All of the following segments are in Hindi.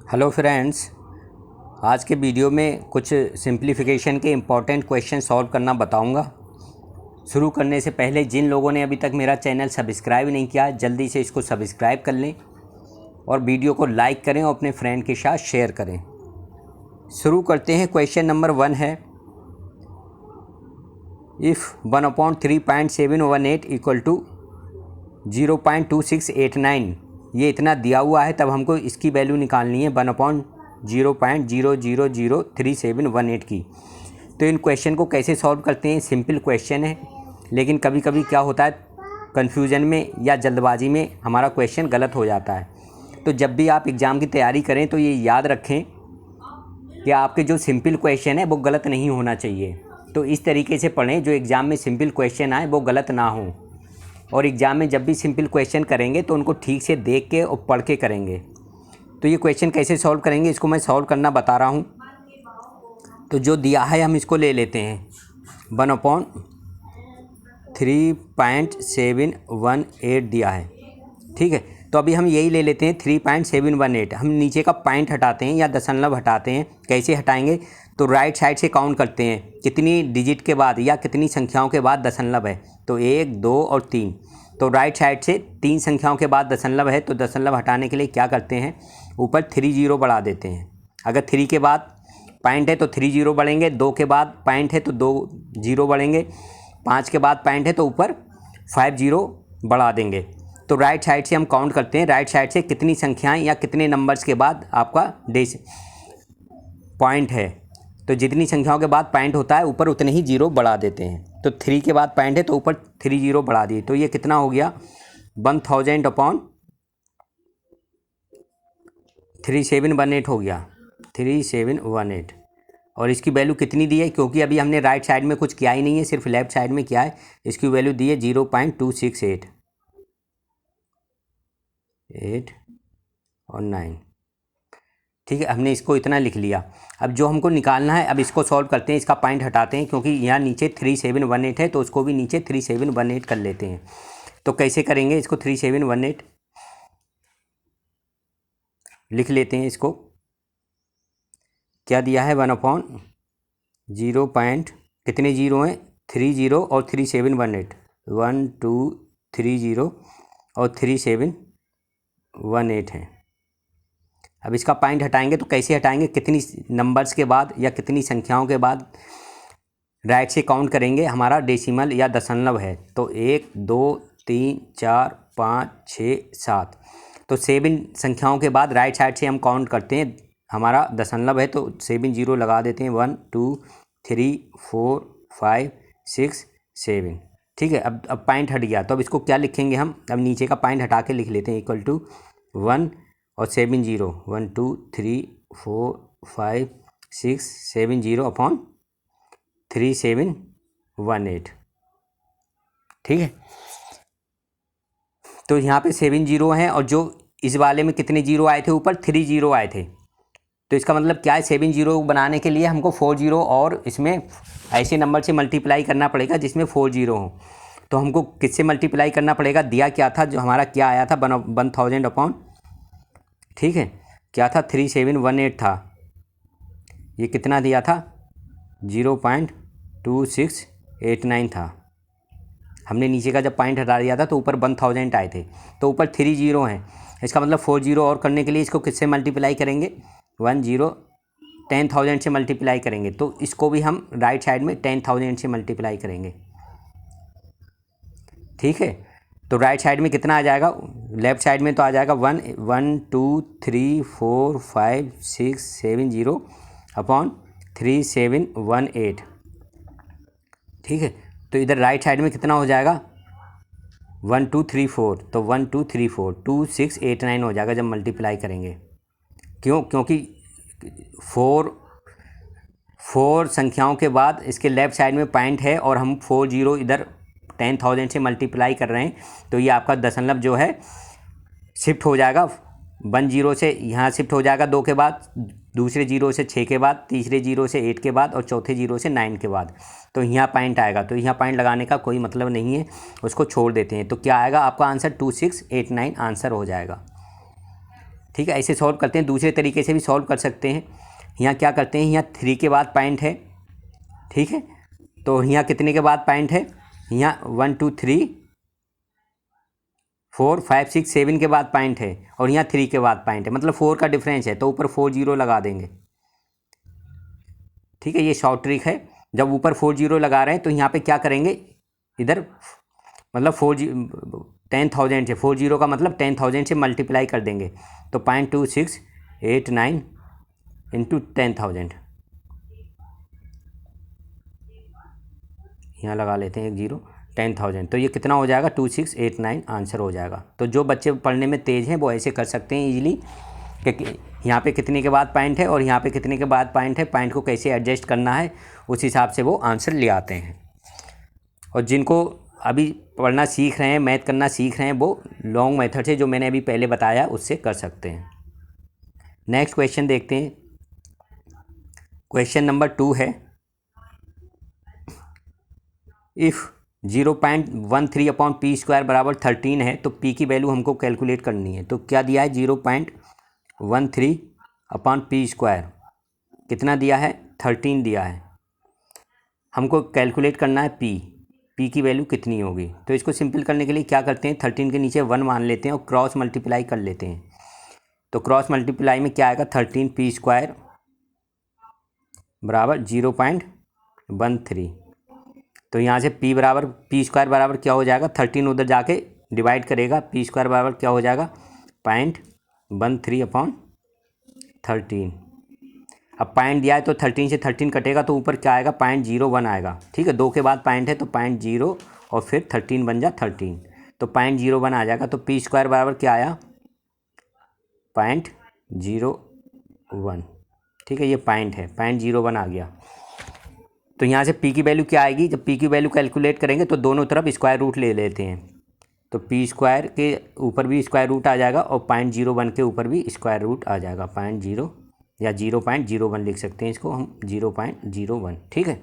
हेलो फ्रेंड्स, आज के वीडियो में कुछ सिंप्लीफिकेशन के इम्पॉर्टेंट क्वेश्चन सॉल्व करना बताऊंगा। शुरू करने से पहले जिन लोगों ने अभी तक मेरा चैनल सब्सक्राइब नहीं किया जल्दी से इसको सब्सक्राइब कर लें और वीडियो को लाइक करें और अपने फ्रेंड के साथ शेयर करें। शुरू करते हैं। क्वेश्चन नंबर 1 है, इफ़ 1/3.718 इक्वल टू 0.2689, ये इतना दिया हुआ है, तब हमको इसकी वैल्यू निकालनी है 1/0.0003718 की। तो इन क्वेश्चन को कैसे सॉल्व करते हैं? सिंपल क्वेश्चन है, लेकिन कभी कभी क्या होता है, कन्फ्यूज़न में या जल्दबाजी में हमारा क्वेश्चन गलत हो जाता है। तो जब भी आप एग्ज़ाम की तैयारी करें तो ये याद रखें कि आपके जो सिंपल क्वेश्चन है वो गलत नहीं होना चाहिए। तो इस तरीके से पढ़ें जो एग्ज़ाम में सिंपल क्वेश्चन आए वो गलत ना हो, और एग्ज़ाम में जब भी सिंपल क्वेश्चन करेंगे तो उनको ठीक से देख के और पढ़ के करेंगे। तो ये क्वेश्चन कैसे सॉल्व करेंगे इसको मैं सॉल्व करना बता रहा हूँ। तो जो दिया है हम इसको ले लेते हैं, 1/3.718 दिया है, ठीक है। तो अभी हम यही ले लेते हैं 3.718। हम नीचे का पॉइंट हटाते हैं या दशमलव हटाते हैं। कैसे हटाएंगे? तो राइट साइड से काउंट करते हैं कितनी डिजिट के बाद या कितनी संख्याओं के बाद दशमलव है। तो 1, 2 और 3। तो राइट साइड से 3 संख्याओं के बाद दशमलव है, तो दशमलव हटाने के लिए क्या करते हैं, ऊपर 3 0 बढ़ा देते हैं। अगर 3 के बाद पॉइंट है तो 3 0 बढ़ेंगे, 2 के बाद पॉइंट है तो 2 0 बढ़ेंगे, 5 के बाद पॉइंट है तो ऊपर 5 0 बढ़ा देंगे। तो राइट साइड से हम काउंट करते हैं, राइट साइड से कितनी संख्याएं या कितने नंबर्स के बाद आपका पॉइंट है। तो जितनी संख्याओं के बाद पॉइंट होता है ऊपर उतने ही 0 बढ़ा देते हैं। तो 3 के बाद पॉइंट है तो ऊपर 3 0 बढ़ा दिए। तो ये कितना हो गया, 1000/3718 हो गया, 3718। और इसकी वैल्यू कितनी दी है, क्योंकि अभी हमने राइट साइड में कुछ किया ही नहीं है, सिर्फ लेफ्ट साइड में किया है। इसकी वैल्यू दी है 0.268 8 और 9, ठीक है। हमने इसको इतना लिख लिया। अब जो हमको निकालना है, अब इसको सॉल्व करते हैं। इसका पॉइंट हटाते हैं क्योंकि यहाँ नीचे 3718 है, तो उसको भी नीचे 3718 कर लेते हैं। तो कैसे करेंगे इसको, 3718 लिख लेते हैं। इसको क्या दिया है, 1/0 पॉइंट कितने जीरो हैं, 3 0 और 3718, 1 2 3 0 और 3718 हैं। अब इसका पॉइंट हटाएंगे तो कैसे हटाएंगे, कितनी नंबर्स के बाद या कितनी संख्याओं के बाद राइट से काउंट करेंगे। हमारा डेसिमल या दशमलव है, तो 1 2 3 4 5 6 7। तो 7 संख्याओं के बाद राइट साइड से हम काउंट करते हैं। हमारा दशमलव है तो 7 0 लगा देते हैं, 1 2 3 4 5 6 7, ठीक है। अब पॉइंट हट गया, तो अब इसको क्या लिखेंगे हम, अब नीचे का पॉइंट हटा के लिख लेते हैं, इक्वल टू 1 और 7 0, 1 2 3 4 5 6 7 0 अपॉन 3718, ठीक है। तो यहाँ पे 7 0 हैं, और जो इस वाले में कितने जीरो आए थे, ऊपर 3 0 आए थे। तो इसका मतलब क्या है, 7 0 बनाने के लिए हमको 4 0 और इसमें ऐसे नंबर से मल्टीप्लाई करना पड़ेगा जिसमें 4 0 हो। तो हमको किससे मल्टीप्लाई करना पड़ेगा, दिया क्या था, जो हमारा क्या आया था 1000 अपॉन, ठीक है, क्या था 3718 था। ये कितना दिया था, 0.2689 था। हमने नीचे का जब पॉइंट हटा दिया था तो ऊपर 1000 आए थे, तो ऊपर 3 0 हैं। इसका मतलब 4 0 और करने के लिए इसको किससे मल्टीप्लाई करेंगे, 1 0 10,000 से मल्टीप्लाई करेंगे। तो इसको भी हम राइट साइड में 10,000 से मल्टीप्लाई करेंगे, ठीक है। तो राइट साइड में कितना आ जाएगा, लेफ्ट साइड में तो आ जाएगा 1 1 2 3 4 5 6 7 0 अपॉन 3718, ठीक है। तो इधर राइट साइड में कितना हो जाएगा, 1 2 3 4, तो 1 2 3 4 2689 हो जाएगा जब मल्टीप्लाई करेंगे। क्यों, क्योंकि 4 संख्याओं के बाद इसके लेफ़्ट साइड में पॉइंट है और हम 4 0 इधर 10,000 से मल्टीप्लाई कर रहे हैं। तो ये आपका दशमलव जो है शिफ्ट हो जाएगा, 1 0 से यहाँ शिफ्ट हो जाएगा 2 के बाद, दूसरे 0 से 6 के बाद, तीसरे 0 से 8 के बाद और चौथे 0 से 9 के बाद। तो यहाँ पॉइंट आएगा, तो यहाँ पॉइंट लगाने का कोई मतलब नहीं है, उसको छोड़ देते हैं। तो क्या आएगा आपका आंसर, 2689 आंसर हो जाएगा, ठीक है, ऐसे सॉल्व करते हैं। दूसरे तरीके से भी सॉल्व कर सकते हैं। यहाँ क्या करते हैं, यहाँ 3 के बाद पॉइंट है, ठीक है, तो यहाँ कितने के बाद पॉइंट है, यहाँ 1 2 3 4 5 6 7 के बाद पॉइंट है, और यहाँ 3 के बाद पॉइंट है, मतलब 4 का डिफरेंस है, तो ऊपर 4 0 लगा देंगे। ठीक है, ये शॉर्ट ट्रिक है। जब ऊपर 4 0 लगा रहे हैं तो यहाँ पे क्या करेंगे, इधर मतलब 10,000 से 4 0 का मतलब 10,000 से मल्टीप्लाई कर देंगे, तो 0.2689 इंटू 10,000, यहाँ लगा लेते हैं 1 0, 10,000, तो ये कितना हो जाएगा, 2689 आंसर हो जाएगा। तो जो बच्चे पढ़ने में तेज़ हैं वो ऐसे कर सकते हैं ईजिली कि यहाँ पे कितने के बाद पॉइंट है और यहाँ पे कितने के बाद पॉइंट है, पॉइंट को कैसे एडजस्ट करना है, उस हिसाब से वो आंसर ले आते हैं। और जिनको अभी पढ़ना सीख रहे हैं, मैथ करना सीख रहे हैं, वो लॉन्ग मेथड से जो मैंने अभी पहले बताया उससे कर सकते हैं। नेक्स्ट क्वेश्चन देखते हैं। क्वेश्चन नंबर 2 है, इफ़ 0.13 अपॉन पी स्क्वायर बराबर 13 है तो पी की वैल्यू हमको कैलकुलेट करनी है। तो क्या दिया है, 0.13 अपॉन पी स्क्वायर कितना दिया है, 13 दिया है। हमको कैलकुलेट करना है पी की वैल्यू कितनी होगी। तो इसको सिंपल करने के लिए क्या करते हैं, 13 के नीचे 1 मान लेते हैं और क्रॉस मल्टीप्लाई कर लेते हैं। तो क्रॉस मल्टीप्लाई में क्या आएगा, 13 पी स्क्वायर बराबर 0.13। तो यहाँ से पी स्क्वायर बराबर क्या हो जाएगा, 13 उधर जाके डिवाइड करेगा, पी स्क्वायर बराबर क्या हो जाएगा, 0.13 अपॉन 13। अब पॉइंट दिया है तो 13 से 13 कटेगा तो ऊपर क्या आएगा, 0.01 आएगा। ठीक है, 2 के बाद पॉइंट है तो 0.0 और फिर 13 बन जा 13, तो 0.01 आ जाएगा। तो पी स्क्वायर बराबर क्या आया, 0.01। ठीक है, ये पॉइंट है, 0.01 आ गया। तो यहाँ से पी की वैल्यू क्या आएगी, जब पी की वैल्यू कैलकुलेट करेंगे तो दोनों तरफ स्क्वायर रूट ले लेते हैं। तो पी स्क्वायर के ऊपर भी स्क्वायर रूट आ जाएगा और 0.01 के ऊपर भी स्क्वायर रूट आ जाएगा, 0 या 0.01 लिख सकते हैं इसको हम, 0.01। ठीक है,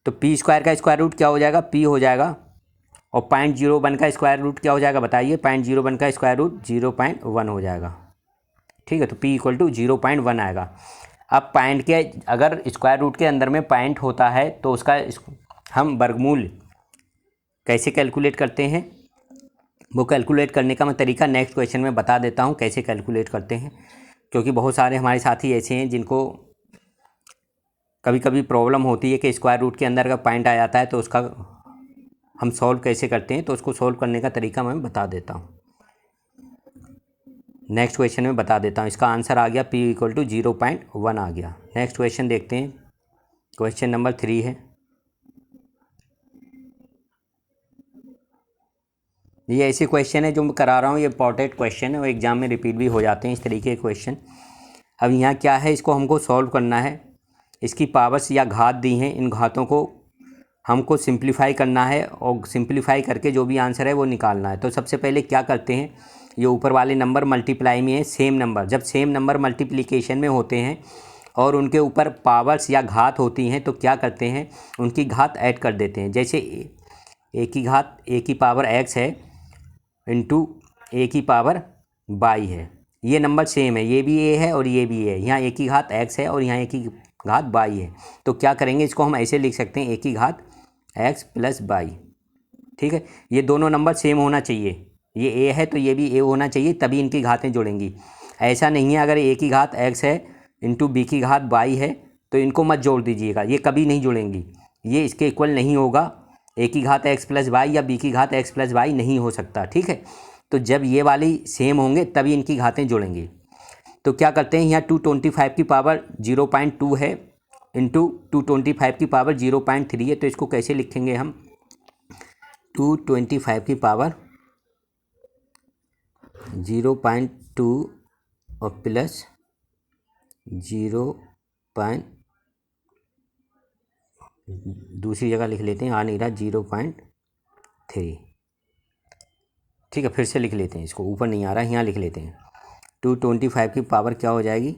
तो पी स्क्वायर का स्क्वायर रूट क्या हो जाएगा, पी हो जाएगा, और 0.01 का स्क्वायर रूट क्या हो जाएगा बताइए, 0.01 का स्क्वायर रूट 0.1 हो जाएगा। ठीक है, तो p इक्वल टू 0.1 आएगा। अब पॉइंट के अगर स्क्वायर रूट के अंदर में पॉइंट होता है तो उसका हम वर्गमूल कैसे कैलकुलेट करते हैं, वो कैलकुलेट करने का मैं तरीका नेक्स्ट क्वेश्चन में बता देता हूँ कैसे कैलकुलेट करते हैं, क्योंकि बहुत सारे हमारे साथी ऐसे हैं जिनको कभी कभी प्रॉब्लम होती है कि स्क्वायर रूट के अंदर का पॉइंट आ जाता है, तो उसका हम सॉल्व कैसे करते हैं, तो उसको सॉल्व करने का तरीका मैं बता देता हूँ, नेक्स्ट क्वेश्चन में बता देता हूँ। इसका आंसर आ गया p इक्वल टू 0.1 आ गया। नेक्स्ट क्वेश्चन देखते हैं, क्वेश्चन नंबर 3 है। ये ऐसे क्वेश्चन है जो मैं करा रहा हूँ, ये इंपॉर्टेंट क्वेश्चन है और एग्जाम में रिपीट भी हो जाते हैं इस तरीके के क्वेश्चन। अब यहाँ क्या है, इसको हमको सॉल्व करना है। इसकी पावर्स या घात दी हैं, इन घातों को हमको सिंप्लीफाई करना है और सिंप्लीफाई करके जो भी आंसर है वो निकालना है। तो सबसे पहले क्या करते हैं, ये ऊपर वाले नंबर मल्टीप्लाई में है, सेम नंबर, जब सेम नंबर मल्टीप्लिकेशन में होते हैं और उनके ऊपर पावर्स या घात होती हैं तो क्या करते हैं, उनकी घात ऐड कर देते हैं। जैसे ए की घात ए की पावर x है इंटू ए की पावर y है, ये नंबर सेम है, ये भी a है और ये भी a है। यहाँ ए की घात x है और यहाँ ए की घात y है, तो क्या करेंगे, इसको हम ऐसे लिख सकते हैं, ए की घात x प्लस y। ठीक है, ये दोनों नंबर सेम होना चाहिए, ये a है तो ये भी a होना चाहिए, तभी इनकी घातें जुड़ेंगी। ऐसा नहीं है अगर a की घात x है इंटू b की घात y है तो इनको मत जोड़ दीजिएगा, ये कभी नहीं जुड़ेंगी, ये इसके इक्वल नहीं होगा। a की घात x प्लस वाई या b की घात x प्लस वाई नहीं हो सकता। ठीक है, तो जब ये वाली सेम होंगे तभी इनकी घातें जुड़ेंगी। तो क्या करते हैं, यहाँ 225 की पावर 0.2 है इंटू 225 की पावर 0.3 है, तो इसको कैसे लिखेंगे हम, 225 की पावर 0.2 और प्लस 0. दूसरी जगह लिख लेते हैं, आ नहीं रहा, 0.3। ठीक है, फिर से लिख लेते हैं, इसको ऊपर नहीं आ रहा, यहाँ लिख लेते हैं। 225 की पावर क्या हो जाएगी,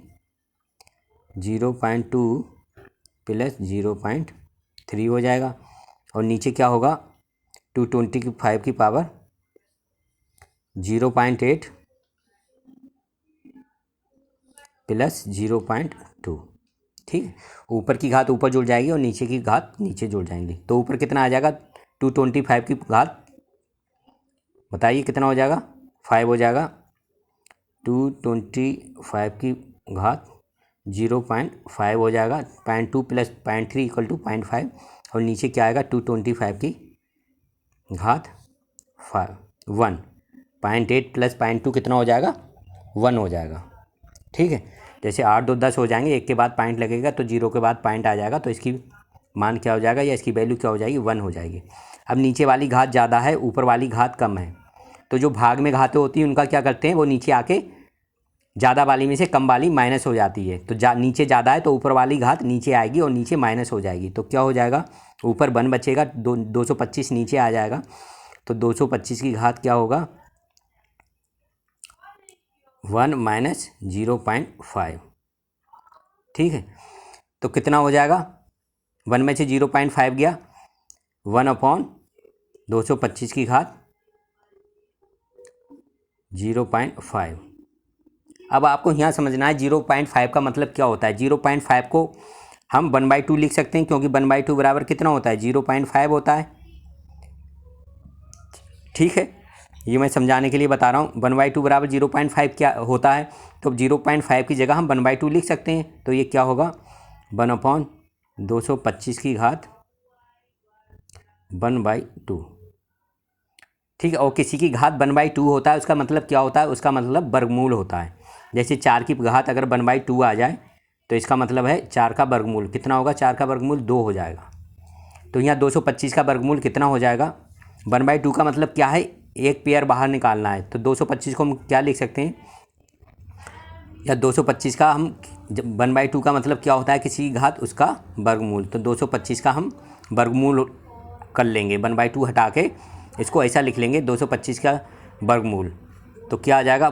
0.2 प्लस 0.3 हो जाएगा, और नीचे क्या होगा, 225 की पावर 0.8 प्लस 0.2। ठीक है, ऊपर की घात ऊपर जुड़ जाएगी और नीचे की घात नीचे जुड़ जाएंगी। तो ऊपर कितना आ जाएगा, 225 की घात, बताइए कितना हो जाएगा, 5 हो जाएगा। 225 की घात 0.5 हो जाएगा, 0.2 प्लस 0.3 इक्वल टू 0.5, और नीचे क्या आएगा, 225 की घात 1। 0.8 प्लस 0.2 कितना हो जाएगा, 1 हो जाएगा। ठीक है, जैसे 8 2 10 हो जाएंगे, एक के बाद पॉइंट लगेगा तो 0 के बाद पॉइंट आ जाएगा, तो इसकी मान क्या हो जाएगा, या इसकी वैल्यू क्या हो जाएगी, 1 हो जाएगी। अब नीचे वाली घात ज़्यादा है, ऊपर वाली घात कम है, तो जो भाग में घातें होती हैं उनका क्या करते हैं, वो नीचे आके ज़्यादा वाली में से कम वाली माइनस हो जाती है। तो नीचे ज़्यादा है तो ऊपर वाली घात नीचे आएगी और नीचे माइनस हो जाएगी। तो क्या हो जाएगा, ऊपर 1 बचेगा, 225 नीचे आ जाएगा। तो 225 की घात क्या होगा, 1 माइनस 0.5। ठीक है, तो कितना हो जाएगा, 1 में से 0.5 गया, 1/225 की घात 0.5। अब आपको यहाँ समझना है 0.5 का मतलब क्या होता है। 0.5 को हम 1/2 लिख सकते हैं, क्योंकि 1/2 बराबर कितना होता है, 0.5 होता है। ठीक है, ये मैं समझाने के लिए बता रहा हूँ। 1/2 बराबर 0.5 क्या होता है, तो 0.5 की जगह हम 1/2 लिख सकते हैं। तो ये क्या होगा, 1/225 की घात 1/2। ठीक है, और किसी की घात 1/2 होता है, उसका मतलब क्या होता है, उसका मतलब वर्गमूल होता है। जैसे 4 की घात अगर 1/2 आ जाए तो इसका मतलब है 4 का वर्गमूल कितना होगा, 4 का वर्गमूल 2 हो जाएगा। तो यहाँ 225 का वर्गमूल कितना हो जाएगा, 1/2 का मतलब क्या है, एक पेयर बाहर निकालना है। तो 225 को हम क्या लिख सकते हैं, या 225 का हम 1/2 का मतलब क्या होता है, किसी घात उसका वर्गमूल। तो 225 का हम वर्गमूल कर लेंगे, 1/2 हटा के इसको ऐसा लिख लेंगे 225 का वर्गमूल। तो क्या आ जाएगा,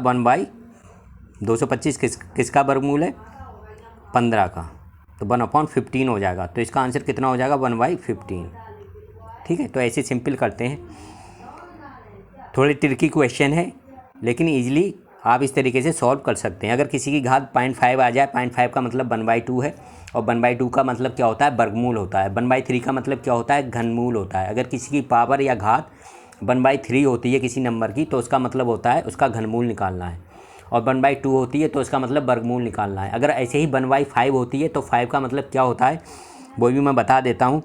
225 किसका वर्गमूल है, 15 का, तो 1/15 हो जाएगा। तो इसका आंसर कितना हो जाएगा, 1/15। ठीक है, तो ऐसे सिंपल करते हैं। थोड़ी ट्रिकी क्वेश्चन है, लेकिन ईजिली आप इस तरीके से सॉल्व कर सकते हैं। अगर किसी की घात 0.5 आ जाए, 0.5 का मतलब 1/2 है, और 1/2 का मतलब क्या होता है, वर्गमूल होता है। 1/3 का मतलब क्या होता है, घनमूल होता है। अगर किसी की पावर या घात 1/3 होती है किसी नंबर की, तो उसका मतलब होता है उसका घनमूल निकालना है, और 1/2 होती है तो उसका मतलब वर्गमूल निकालना है। अगर ऐसे ही 1/5 होती है तो 5 का मतलब क्या होता है, वो भी मैं बता देता हूँ।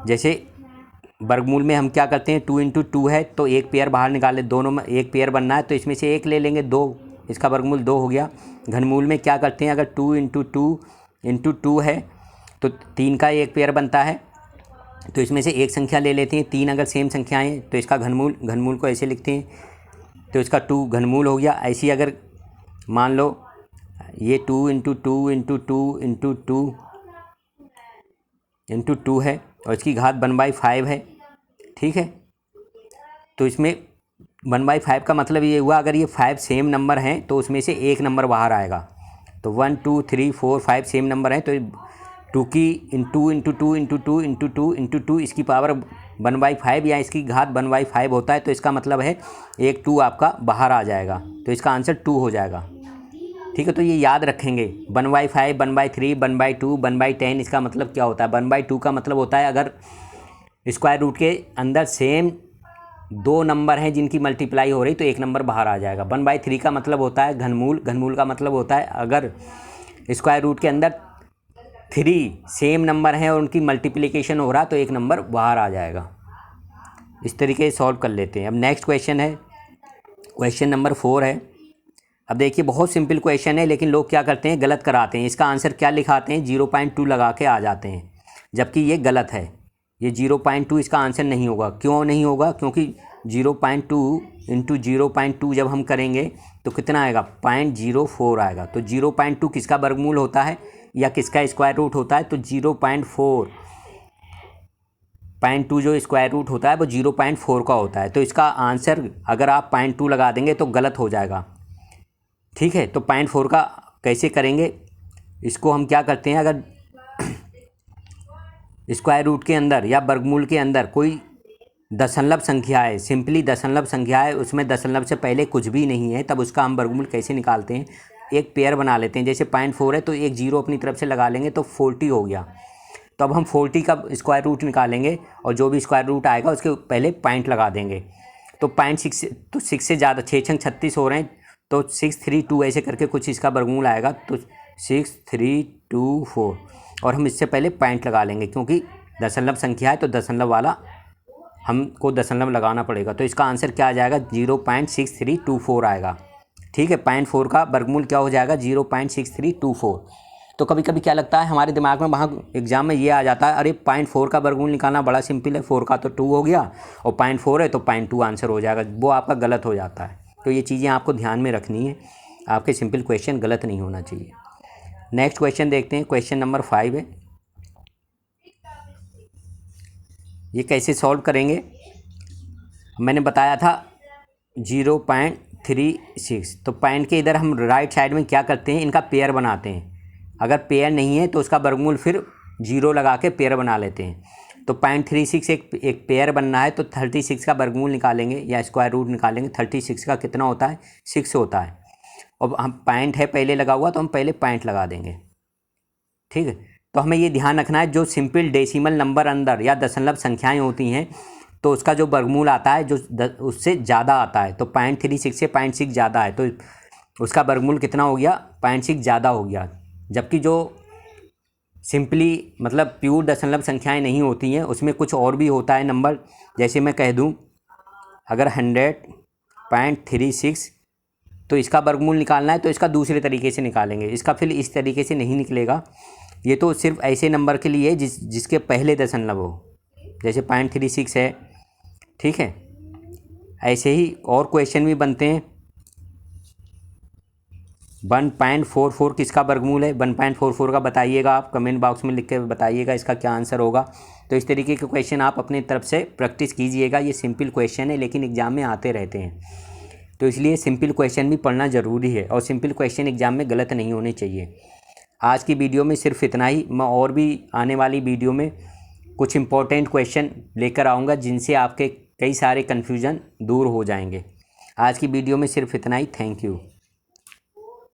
जैसे वर्गमूल में हम क्या करते हैं, 2 × 2 है तो एक पेयर बाहर निकाले, दोनों में एक पेयर बनना है तो इसमें से एक ले लेंगे, 2, इसका वर्गमूल 2 हो गया। घनमूल में क्या करते हैं, अगर 2 × 2 है तो 3 का एक पेयर बनता है, तो इसमें से एक संख्या ले लेते हैं। 3 अगर सेम संख्याएं हैं तो इसका घनमूल को ऐसे लिखते हैं, तो इसका 2 घनमूल हो गया। ऐसी अगर मान लो ये 2 × 2 × 2 × 2 × 2 है और इसकी घात 1/5 है। ठीक है, तो इसमें 1/5 का मतलब ये हुआ, अगर ये 5 सेम नंबर हैं तो उसमें से एक नंबर बाहर आएगा। तो 1 2 3 4 5 सेम नंबर हैं, तो 2 की 2 × 2 × 2 × 2 × 2 इसकी पावर 1/5 या इसकी घात 1/5 होता है, तो इसका मतलब है एक 2 आपका बाहर आ जाएगा, तो इसका आंसर 2 हो जाएगा। ठीक है, तो ये याद रखेंगे, 1/5 1/3 1/2 1/10 इसका मतलब क्या होता है। 1/2 का मतलब होता है अगर स्क्वायर रूट के अंदर सेम 2 नंबर हैं जिनकी मल्टीप्लाई हो रही तो एक नंबर बाहर आ जाएगा। 1/3 का मतलब होता है घनमूल का मतलब होता है अगर स्क्वायर रूट के अंदर 3 सेम नंबर हैं और उनकी मल्टीप्लिकेशन हो रहा तो एक नंबर बाहर आ जाएगा। इस तरीके से सॉल्व कर लेते हैं। अब नेक्स्ट क्वेश्चन है, क्वेश्चन नंबर 4 है। अब देखिए बहुत सिंपल क्वेश्चन है, लेकिन लोग क्या करते हैं, गलत कराते हैं। इसका आंसर क्या लिखाते हैं, 0.2 लगा के आ जाते हैं, जबकि ये गलत है। ये 0.2 इसका आंसर नहीं होगा। क्यों नहीं होगा, क्योंकि 0.2 × 0.2 जब हम करेंगे तो कितना आएगा, 0.04 आएगा। तो 0.2 किसका वर्गमूल होता है या किसका स्क्वायर रूट होता है, तो 0.2 जो स्क्वायर रूट होता है वो 0.4 का होता है। तो इसका आंसर अगर आप 0.2 लगा देंगे तो गलत हो जाएगा। ठीक है, तो 0.4 का कैसे करेंगे, इसको हम क्या करते हैं, अगर स्क्वायर रूट के अंदर या वर्गमूल के अंदर कोई दशमलव संख्या है, सिंपली दशमलव संख्या है, उसमें दशमलव से पहले कुछ भी नहीं है, तब उसका हम वर्गमूल कैसे निकालते हैं, एक पेयर बना लेते हैं। जैसे 0.4 है तो एक जीरो अपनी तरफ से लगा लेंगे तो 40 हो गया। तो अब हम 40 का स्क्वायर रूट निकालेंगे और जो भी स्क्वायर रूट आएगा उसके पहले पॉइंट लगा देंगे। तो 0.6 तो 6 से ज़्यादा, 6 छंग 36 हो रहे हैं, तो 632 ऐसे करके कुछ इसका वर्गमूल आएगा। तो 6324 और हम इससे पहले पॉइंट लगा लेंगे क्योंकि दशमलव संख्या है तो दशमलव वाला हमको दशमलव लगाना पड़ेगा। तो इसका आंसर क्या आ जाएगा, 0.6324 आएगा। ठीक है, 0.4 का वर्गमूल क्या हो जाएगा, 0.6324। तो कभी कभी क्या लगता है हमारे दिमाग में, वहाँ एग्जाम में ये आ जाता है, अरे 0.4 का वर्गमूल निकालना बड़ा सिंपल है, 4 का तो 2 हो गया और 0.4 है तो 0.2 आंसर हो जाएगा। वो आपका गलत हो जाता है। तो ये चीज़ें आपको ध्यान में रखनी है, आपके सिंपल क्वेश्चन गलत नहीं होना चाहिए। नेक्स्ट क्वेश्चन देखते हैं, क्वेश्चन नंबर 5 है। ये कैसे सॉल्व करेंगे, मैंने बताया था 0.36। तो पॉइंट के इधर हम राइट साइड में क्या करते हैं, इनका पेयर बनाते हैं। अगर पेयर नहीं है तो उसका वर्गमूल फिर 0 लगा के पेयर बना लेते हैं। तो 0.36 एक पेयर बनना है तो 36 का वर्गमूल निकालेंगे या स्क्वायर रूट निकालेंगे। 36 का कितना होता है, 6 होता है। और हम पॉइंट है पहले लगा हुआ तो हम पहले पॉइंट लगा देंगे। ठीक है, तो हमें ये ध्यान रखना है, जो सिंपल डेसिमल नंबर अंदर या दशमलव संख्याएं होती हैं तो उसका जो वर्गमूल आता है जो उससे ज़्यादा आता है। तो 0.36 से 0.6 ज़्यादा है तो उसका वर्गमूल कितना हो गया, 0.6 ज़्यादा हो गया। जबकि जो सिंपली मतलब प्योर दशमलव संख्याएं नहीं होती हैं उसमें कुछ और भी होता है नंबर। जैसे मैं कह दूं अगर 100.36 तो इसका वर्गमूल निकालना है तो इसका दूसरे तरीके से निकालेंगे, इसका फिर इस तरीके से नहीं निकलेगा। ये तो सिर्फ ऐसे नंबर के लिए जिसके पहले दशमलव हो, जैसे 0.36 है। ठीक है, ऐसे ही और क्वेश्चन भी बनते हैं। 1.44 किसका वर्गमूल है, 1.44 का बताइएगा, आप कमेंट बॉक्स में लिख के बताइएगा इसका क्या आंसर होगा। तो इस तरीके के क्वेश्चन आप अपनी तरफ से प्रैक्टिस कीजिएगा। ये सिंपल क्वेश्चन है लेकिन एग्जाम में आते रहते हैं, तो इसलिए सिंपल क्वेश्चन भी पढ़ना ज़रूरी है और सिंपल क्वेश्चन एग्जाम में गलत नहीं होने चाहिए। आज की वीडियो में सिर्फ इतना ही। मैं और भी आने वाली वीडियो में कुछ इंपॉर्टेंट क्वेश्चन लेकर आऊँगा जिनसे आपके कई सारे कन्फ्यूज़न दूर हो जाएंगे। आज की वीडियो में सिर्फ इतना ही। Thank you.